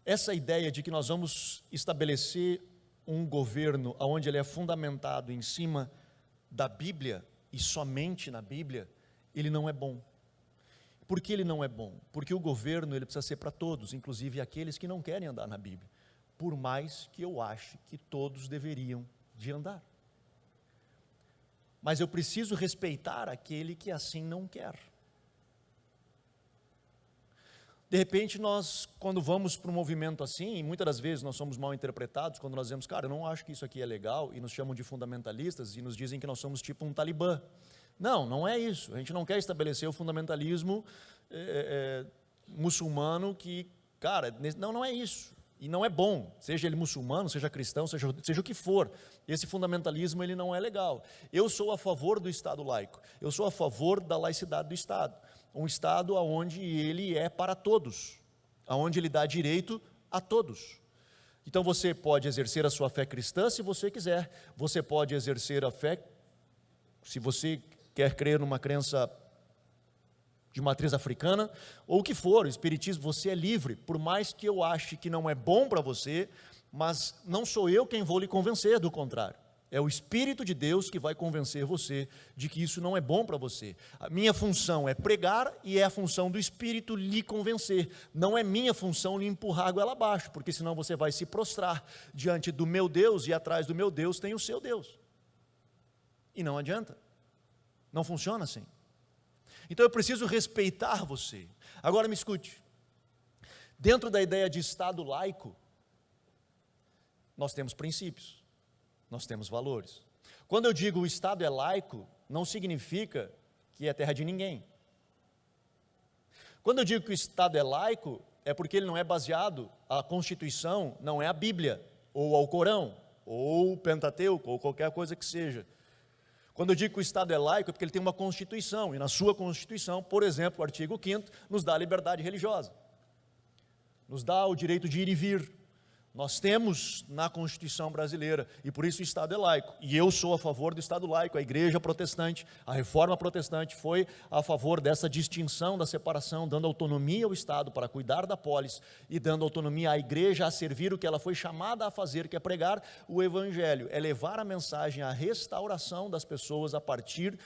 Essa ideia de que nós vamos estabelecer um governo onde ele é fundamentado em cima da Bíblia e somente na Bíblia, ele não é bom. Por que ele não é bom? Porque o governo ele precisa ser para todos, inclusive aqueles que não querem andar na Bíblia, por mais que eu ache que todos deveriam de andar. Mas eu preciso respeitar aquele que assim não quer. De repente nós, quando vamos para um movimento assim, e muitas das vezes nós somos mal interpretados, quando nós dizemos, cara, eu não acho que isso aqui é legal, e nos chamam de fundamentalistas, e nos dizem que nós somos tipo um talibã. Não, não é isso. A gente não quer estabelecer o fundamentalismo muçulmano que, cara, não é isso. E não é bom, seja ele muçulmano, seja cristão, seja o que for. Esse fundamentalismo ele não é legal. Eu sou a favor do Estado laico. Eu sou a favor da laicidade do Estado. Um Estado onde ele é para todos, onde ele dá direito a todos. Então você pode exercer a sua fé cristã se você quiser. Você pode exercer a fé, se você quer crer numa crença de matriz africana, ou o que for, o espiritismo, você é livre, por mais que eu ache que não é bom para você, mas não sou eu quem vou lhe convencer do contrário. É o Espírito de Deus que vai convencer você de que isso não é bom para você. A minha função é pregar e é a função do Espírito lhe convencer. Não é minha função lhe empurrar a goela abaixo, porque senão você vai se prostrar diante do meu Deus e atrás do meu Deus tem o seu Deus. E não adianta. Não funciona assim. Então eu preciso respeitar você. Agora me escute. Dentro da ideia de Estado laico, nós temos princípios, nós temos valores. Quando eu digo o Estado é laico, não significa que é terra de ninguém. Quando eu digo que o Estado é laico, é porque ele não é baseado, a Constituição não é a Bíblia, ou ao Corão, ou o Pentateuco, ou qualquer coisa que seja. Quando eu digo que o Estado é laico, é porque ele tem uma Constituição, e na sua Constituição, por exemplo, o artigo 5º, nos dá a liberdade religiosa, nos dá o direito de ir e vir. Nós temos na Constituição brasileira, e por isso o Estado é laico, e eu sou a favor do Estado laico. A Igreja Protestante, a Reforma Protestante foi a favor dessa distinção, da separação, dando autonomia ao Estado para cuidar da polis, e dando autonomia à Igreja a servir o que ela foi chamada a fazer, que é pregar o Evangelho, é levar a mensagem à restauração das pessoas a partir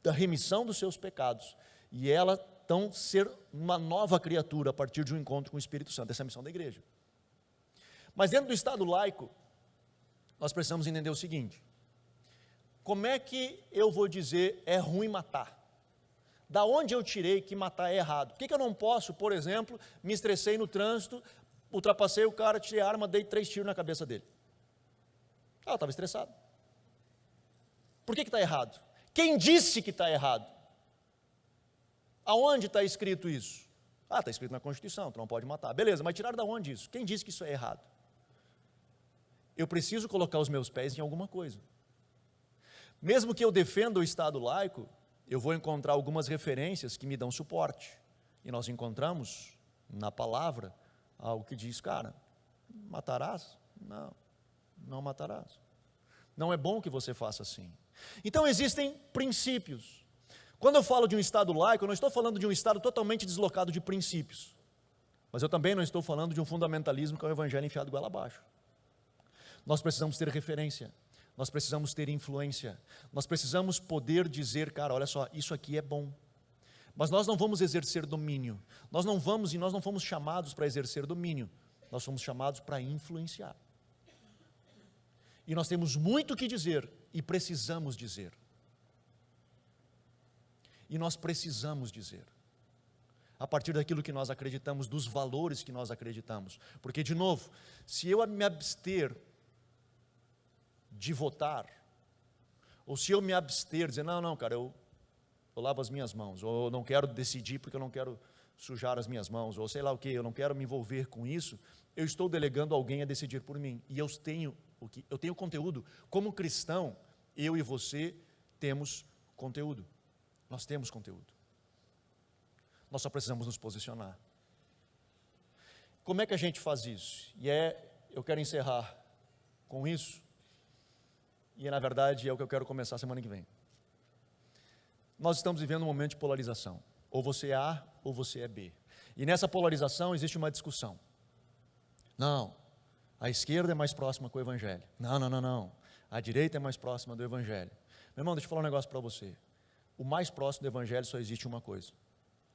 da remissão dos seus pecados, e ela então ser uma nova criatura a partir de um encontro com o Espírito Santo. Essa é a missão da Igreja. Mas dentro do Estado laico, nós precisamos entender o seguinte: como é que eu vou dizer é ruim matar? Da onde eu tirei que matar é errado? Por que eu não posso, por exemplo, me estressei no trânsito, ultrapassei o cara, tirei a arma, dei 3 tiros na cabeça dele? Eu estava estressado. Por que está errado? Quem disse que está errado? Aonde está escrito isso? Está escrito na Constituição, tu não pode matar. Beleza, mas tiraram da onde isso? Quem disse que isso é errado? Eu preciso colocar os meus pés em alguma coisa. Mesmo que eu defenda o Estado laico, eu vou encontrar algumas referências que me dão suporte. E nós encontramos na palavra algo que diz, cara, matarás? Não, não matarás. Não é bom que você faça assim. Então existem princípios. Quando eu falo de um Estado laico, eu não estou falando de um Estado totalmente deslocado de princípios. Mas eu também não estou falando de um fundamentalismo que é o Evangelho enfiado goela abaixo. Nós precisamos ter referência, nós precisamos ter influência, nós precisamos poder dizer, cara, olha só, isso aqui é bom. Mas nós não vamos exercer domínio, nós não fomos chamados para exercer domínio, nós fomos chamados para influenciar. E nós temos muito o que dizer e precisamos dizer. E nós precisamos dizer, a partir daquilo que nós acreditamos, dos valores que nós acreditamos. Porque, de novo, se eu me abster de votar, ou se eu me abster, dizer, não, cara, eu lavo as minhas mãos, ou eu não quero decidir porque eu não quero sujar as minhas mãos, ou sei lá o que, eu não quero me envolver com isso, eu estou delegando alguém a decidir por mim, e eu tenho conteúdo. Como cristão, eu e você temos conteúdo, nós temos conteúdo, nós só precisamos nos posicionar. Como é que a gente faz isso? Eu quero encerrar com isso, e na verdade é o que eu quero começar semana que vem. Nós estamos vivendo um momento de polarização. Ou você é A ou você é B. E nessa polarização existe uma discussão. Não, a esquerda é mais próxima com o Evangelho. Não. A direita é mais próxima do Evangelho. Meu irmão, deixa eu falar um negócio para você. O mais próximo do Evangelho só existe uma coisa: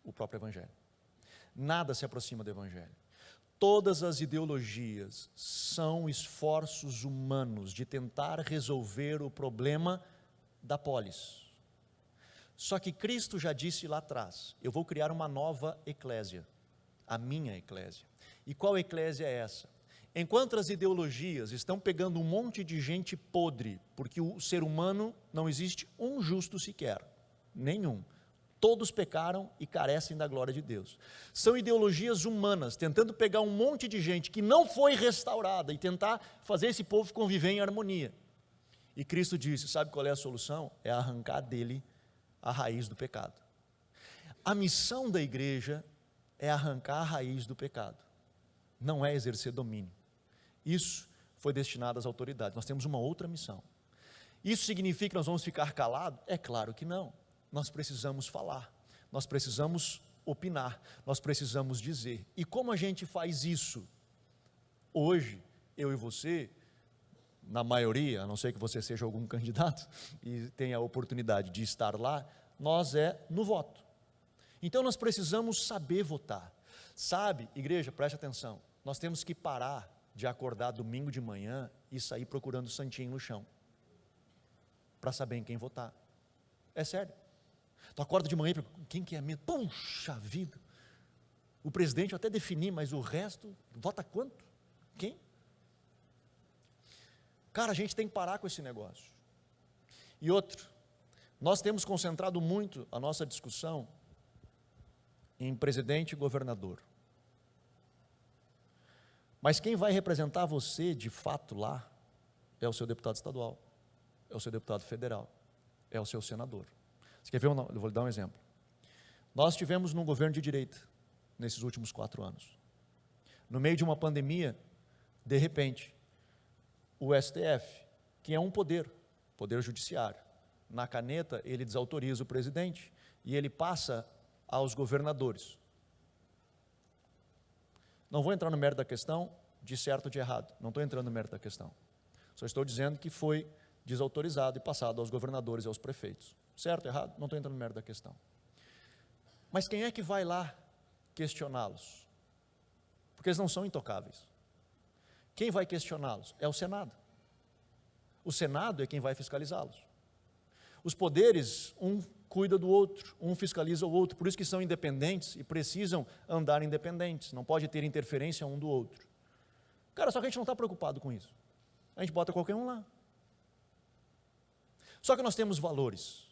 o próprio Evangelho. Nada se aproxima do Evangelho. Todas as ideologias são esforços humanos de tentar resolver o problema da polis. Só que Cristo já disse lá atrás: eu vou criar uma nova eclésia, a minha eclésia. E qual eclésia é essa? Enquanto as ideologias estão pegando um monte de gente podre, porque o ser humano não existe um justo sequer, nenhum. Todos pecaram e carecem da glória de Deus. São ideologias humanas, tentando pegar um monte de gente que não foi restaurada e tentar fazer esse povo conviver em harmonia. E Cristo disse: sabe qual é a solução? É arrancar dele a raiz do pecado. A missão da igreja é arrancar a raiz do pecado, não é exercer domínio. Isso foi destinado às autoridades. Nós temos uma outra missão. Isso significa que nós vamos ficar calados? É claro que não. Nós precisamos falar, nós precisamos opinar, nós precisamos dizer. E como a gente faz isso? Hoje, eu e você, na maioria, a não ser que você seja algum candidato e tenha a oportunidade de estar lá, nós no voto. Então nós precisamos saber votar. Sabe, igreja, preste atenção, nós temos que parar de acordar domingo de manhã e sair procurando santinho no chão, para saber em quem votar. É sério. Tu acorda de manhã e quem que é mesmo? Puxa vida, o presidente eu até defini, mas o resto, vota quanto? Quem? Cara, a gente tem que parar com esse negócio. E outro, nós temos concentrado muito a nossa discussão em presidente e governador. Mas quem vai representar você de fato lá é o seu deputado estadual, é o seu deputado federal, é o seu senador. Você quer ver? Eu vou lhe dar um exemplo. Nós tivemos num governo de direita nesses últimos 4 anos. No meio de uma pandemia, de repente, o STF, que é um poder judiciário, na caneta ele desautoriza o presidente e ele passa aos governadores. Não vou entrar no mérito da questão de certo ou de errado, não estou entrando no mérito da questão. Só estou dizendo que foi desautorizado e passado aos governadores e aos prefeitos. Certo ou errado? Não estou entrando no mérito da questão. Mas quem é que vai lá questioná-los? Porque eles não são intocáveis. Quem vai questioná-los? É o Senado. O Senado é quem vai fiscalizá-los. Os poderes, um cuida do outro, um fiscaliza o outro, por isso que são independentes e precisam andar independentes, não pode ter interferência um do outro. Cara, só que a gente não está preocupado com isso. A gente bota qualquer um lá. Só que nós temos valores,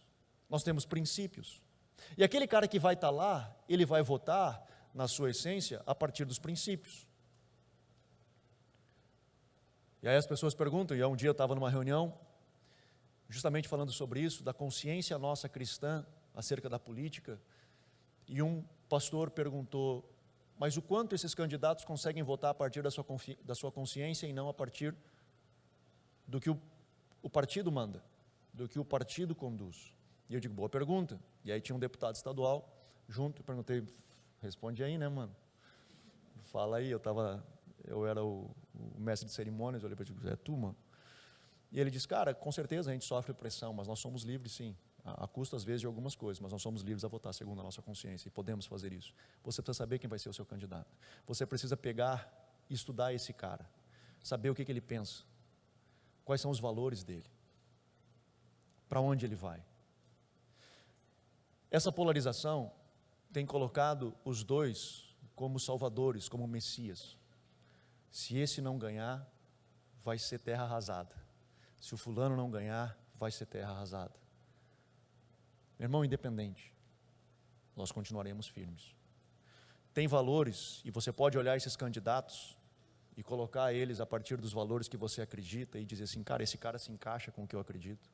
nós temos princípios. E aquele cara que vai estar lá, ele vai votar, na sua essência, a partir dos princípios. E aí as pessoas perguntam, e um dia eu estava numa reunião, justamente falando sobre isso, da consciência nossa cristã, acerca da política, e um pastor perguntou, mas o quanto esses candidatos conseguem votar a partir da sua consciência e não a partir do que o partido manda, do que o partido conduz? E eu digo, boa pergunta. E aí tinha um deputado estadual junto, eu perguntei, responde aí, né, mano? Fala aí, eu era o mestre de cerimônias, eu olhei para ele e disse, é tu, mano? E ele disse, cara, com certeza a gente sofre pressão, mas nós somos livres sim, a custo às vezes de algumas coisas, mas nós somos livres a votar segundo a nossa consciência e podemos fazer isso. Você precisa saber quem vai ser o seu candidato, você precisa pegar e estudar esse cara, saber o que ele pensa, quais são os valores dele, para onde ele vai. Essa polarização tem colocado os dois como salvadores, como Messias. Se esse não ganhar, vai ser terra arrasada. Se o fulano não ganhar, vai ser terra arrasada. Meu irmão, independente, nós continuaremos firmes. Tem valores, e você pode olhar esses candidatos e colocar eles a partir dos valores que você acredita e dizer assim, cara, esse cara se encaixa com o que eu acredito.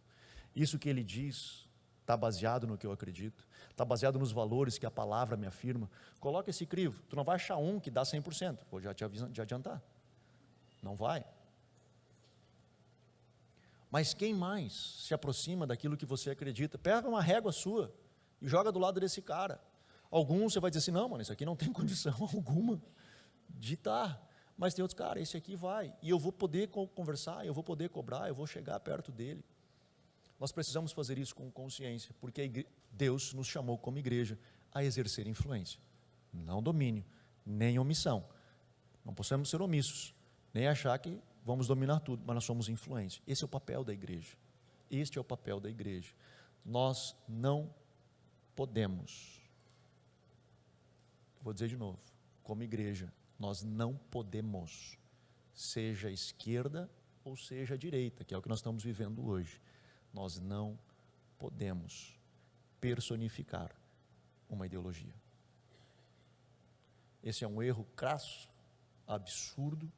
Isso que ele diz Está baseado no que eu acredito? Está baseado nos valores que a palavra me afirma? Coloca esse crivo. Tu não vai achar um que dá 100%. Vou já te adiantar. Não vai. Mas quem mais se aproxima daquilo que você acredita? Pega uma régua sua e joga do lado desse cara. Alguns você vai dizer assim, não, mano, isso aqui não tem condição alguma de estar. Mas tem outros, cara, esse aqui vai. E eu vou poder conversar, eu vou poder cobrar, eu vou chegar perto dele. Nós precisamos fazer isso com consciência, porque Deus nos chamou como igreja a exercer influência. Não domínio, nem omissão. Não podemos ser omissos, nem achar que vamos dominar tudo, mas nós somos influência. Esse é o papel da igreja. Este é o papel da igreja. Nós não podemos, vou dizer de novo, como igreja, nós não podemos, seja a esquerda ou seja a direita, que é o que nós estamos vivendo hoje, nós não podemos personificar uma ideologia. Esse é um erro crasso, absurdo,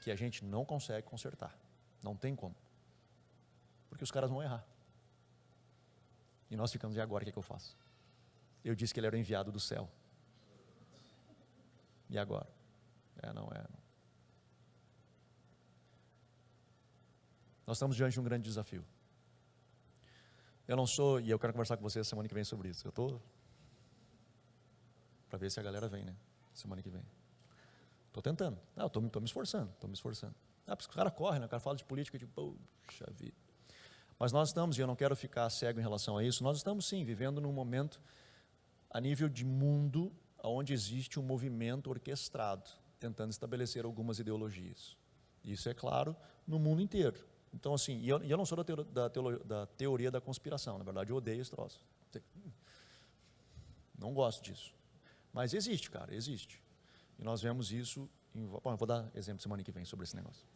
que a gente não consegue consertar. Não tem como. Porque os caras vão errar. E nós ficamos, e agora o que eu faço? Eu disse que ele era o enviado do céu. E agora? Não. Nós estamos diante de um grande desafio. Eu não sou, e eu quero conversar com vocês semana que vem sobre isso. Eu estou para ver se a galera vem, né? Semana que vem. Estou tentando. Eu estou me esforçando. Porque o cara corre, né? O cara fala de política, tipo, puxa vida. Mas nós estamos, e eu não quero ficar cego em relação a isso, nós estamos sim, vivendo num momento a nível de mundo, onde existe um movimento orquestrado, tentando estabelecer algumas ideologias. Isso é claro no mundo inteiro. Então assim, e eu não sou da teoria da conspiração, na verdade eu odeio esse troço. Não gosto disso. Mas existe, cara, existe. E nós vemos isso, eu vou dar exemplo semana que vem sobre esse negócio.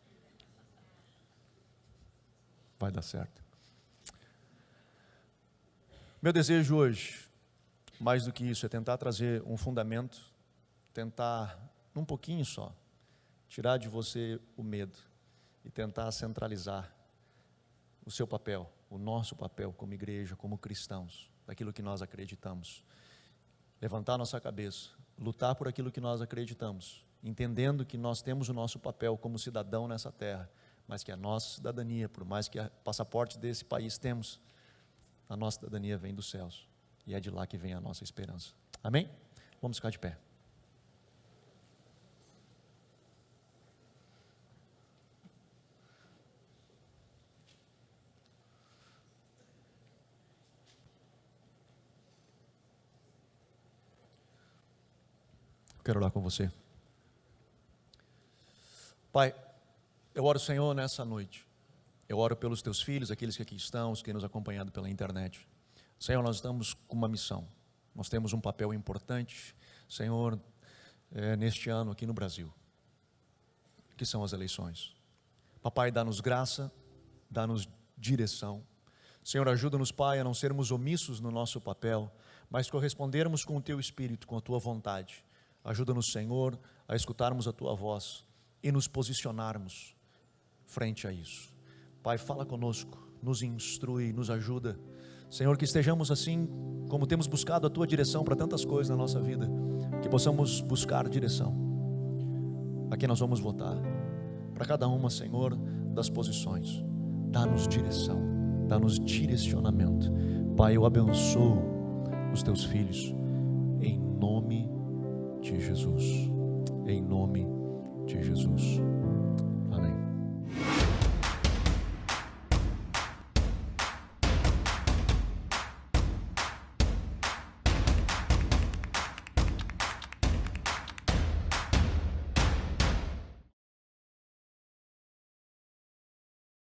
Vai dar certo. Meu desejo hoje, mais do que isso, é tentar trazer um fundamento, tentar, um pouquinho só, tirar de você o medo e tentar centralizar o seu papel, o nosso papel como igreja, como cristãos, daquilo que nós acreditamos. Levantar nossa cabeça, lutar por aquilo que nós acreditamos, entendendo que nós temos o nosso papel como cidadão nessa terra, mas que a nossa cidadania, por mais que o passaporte desse país temos, a nossa cidadania vem dos céus, e é de lá que vem a nossa esperança. Amém? Vamos ficar de pé. Quero orar com você. Pai, eu oro, Senhor, nessa noite. Eu oro pelos teus filhos, aqueles que aqui estão, os que nos acompanhado pela internet. Senhor, nós estamos com uma missão. Nós temos um papel importante, Senhor, neste ano aqui no Brasil, que são as eleições. Papai, dá-nos graça, dá-nos direção. Senhor, ajuda-nos, Pai, a não sermos omissos no nosso papel, mas correspondermos com o teu Espírito, com a tua vontade. Ajuda-nos, Senhor, a escutarmos a tua voz e nos posicionarmos frente a isso. Pai, fala conosco, nos instrui, nos ajuda. Senhor, que estejamos assim, como temos buscado a tua direção para tantas coisas na nossa vida, que possamos buscar direção. A quem nós vamos votar? Para cada uma, Senhor, das posições. Dá-nos direção, dá-nos direcionamento. Pai, eu abençoo os teus filhos, em nome de Jesus, em nome de Jesus.